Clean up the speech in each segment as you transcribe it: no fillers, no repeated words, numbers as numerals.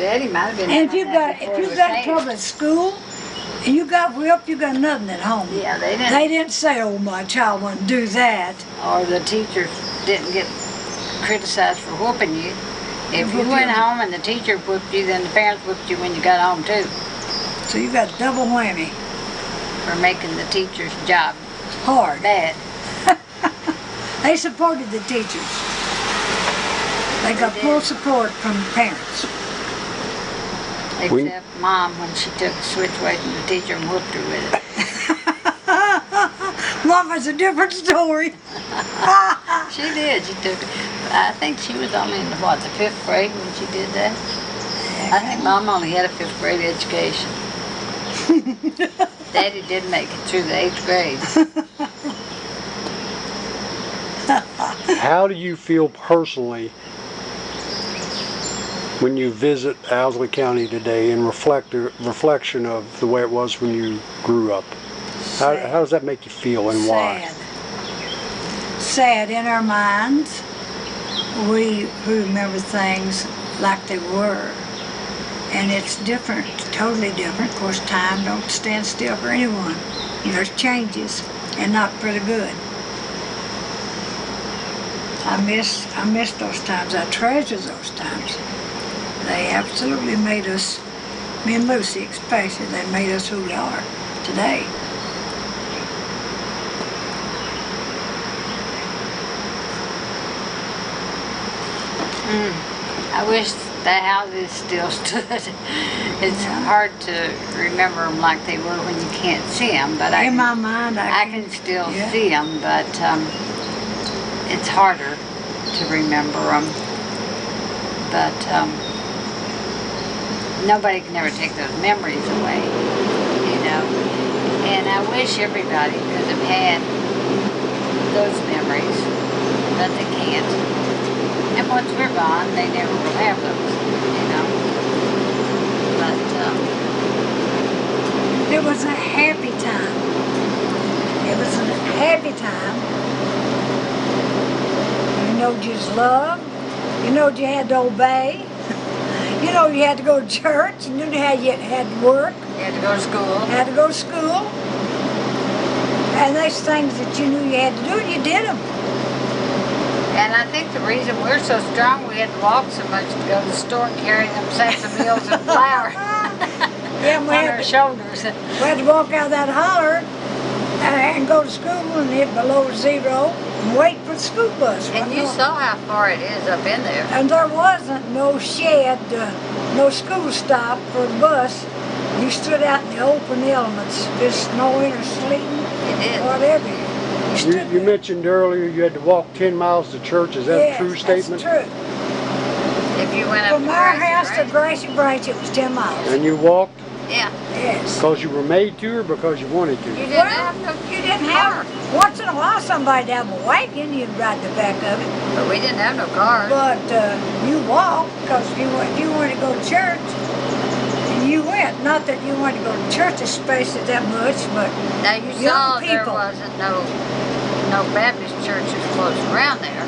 Daddy might have been. And if you got trouble at school, and you got whipped, you got nothing at home. Yeah, they didn't. They didn't say, "Oh, my child wouldn't do that." Or the teachers didn't get criticized for whooping you. If you went home and the teacher whooped you, then the parents whooped you when you got home too. So you got double whammy. For making the teacher's job hard. Bad. They supported the teachers. They got full support from the parents. Except Mom when she took a switch away from the teacher and whooped her with it. Mom was a different story. She did. She took it. I think she was only in the 5th grade when she did that. I think Mom only had a 5th grade education. Daddy did make it through the 8th grade. How do you feel personally when you visit Owsley County today in reflection of the way it was when you grew up? How does that make you feel and why? Sad in our minds. We remember things like they were. And it's different, totally different. Of course, time don't stand still for anyone. There's changes, and not for the good. I miss those times. I treasure those times. They absolutely made us, me and Lucy especially, they made us who we are today. I wish the houses still stood. It's hard to remember them like they were when you can't see them, but in my mind I can still see them, but it's harder to remember them. But nobody can ever take those memories away, you know. And I wish everybody could have had those memories, but they can't. And once we're gone, they never will have those, you know. But it was a happy time. It was a happy time. You know, just love. You know, you had to obey. You know, you had to go to church. You knew you had to work. You had to go to school. Had to go to school. And those things that you knew you had to do, and you did them. And I think the reason we're so strong, we had to walk so much to go to the store and carry them sacks of meals and flour on our shoulders. We had to walk out of that holler and go to school and hit below zero and wait for the school bus. And you saw how far it is up in there. And there wasn't no shed, no school stop for the bus. You stood out in the open elements, just snowing or sleeting, whatever. You mentioned earlier you had to walk 10 miles to church. Is that a true statement? That's true. If you went up from our house to Gracie Branch, it was 10 miles. And you walked? Yeah. Yes. Because you were made to or because you wanted to? You didn't have no you didn't have. Once in a while, somebody'd have a wagon, you'd ride the back of it. But we didn't have no cars. But you walked because if you wanted to go to church, you went. Not that you wanted to go to church especially that much, but now you saw there wasn't no Baptist churches close around there.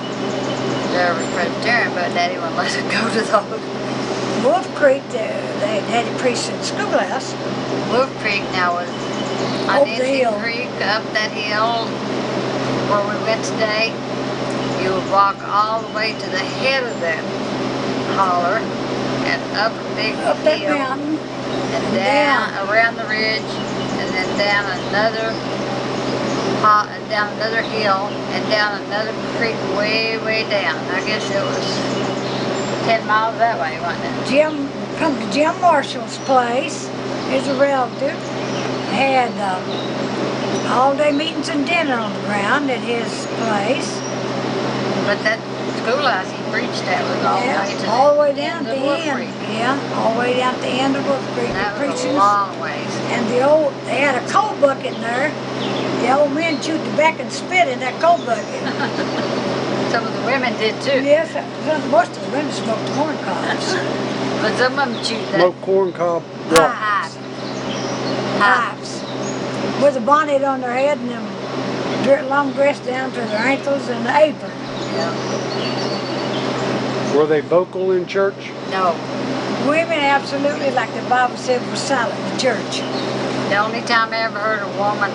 There was Presbyterian, but Daddy wouldn't let us go to those. Wolf Creek, they had a priest in the schoolhouse. Wolf Creek now was on Nancy Creek, up that hill where we went today. You would walk all the way to the head of that holler and up a big hill mountain, and down around the ridge, and then down another hill and down another creek way down. I guess it was 10 miles that way, wasn't it? Come to Jim Marshall's place. He's a relative. Had all-day meetings and dinner on the ground at his place. But that schoolhouse he preached at was all the way down to the end. Yeah, all the way down to the end of Wolf Creek. That was a long ways. And they had a coal bucket in there. The old men chewed tobacco and spit in that coal bucket. Some of the women did too. Yes, most of the women smoked corn cobs. But some of them chewed that. Smoked corn cob pipes. With a bonnet on their head and them long dress down to their ankles and the apron. Yeah. Were they vocal in church? No. Women absolutely, like the Bible said, were silent in church. The only time I ever heard a woman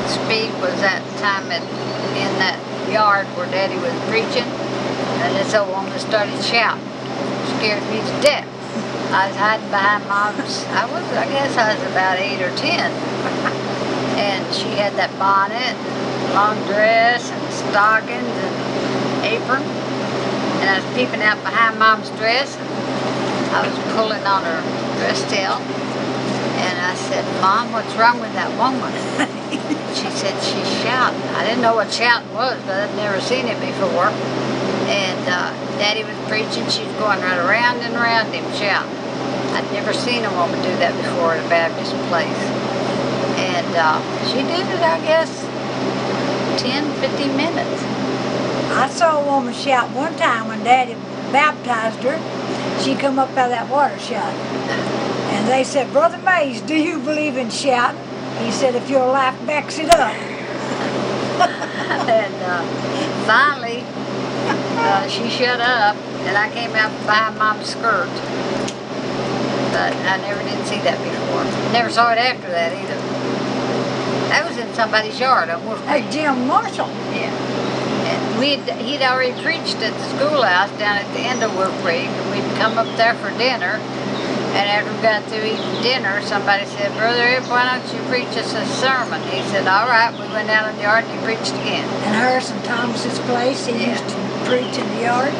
speak was that time in that yard where Daddy was preaching, and this old woman started shouting. Scared me to death. I was hiding behind Mom's. I guess I was about 8 or 10, and she had that bonnet, long dress, and stockings, and apron, and I was peeping out behind Mom's dress. And I was pulling on her dress tail. And I said, Mom, what's wrong with that woman? She said, she's shouting. I didn't know what shouting was, but I'd never seen it before. And Daddy was preaching. She was going right around and around him shouting. I'd never seen a woman do that before at a Baptist place. And she did it, I guess, 10, 15 minutes. I saw a woman shout one time when Daddy baptized her. She come up out of that water shouting. And they said, Brother Mays, do you believe in shouting? He said, if your life backs it up. And finally, she shut up, and I came out behind Mom's skirt. But I never did see that before. Never saw it after that either. That was in somebody's yard on Wolf Creek. Hey, Jim Marshall. Yeah. And he'd already preached at the schoolhouse down at the end of Wolf Creek, and we'd come up there for dinner. And after we got through eating dinner, somebody said, Brother Ed, why don't you preach us a sermon? He said, all right. We went out in the yard and he preached again. And Harrison Thomas's place, he used to preach in the yard.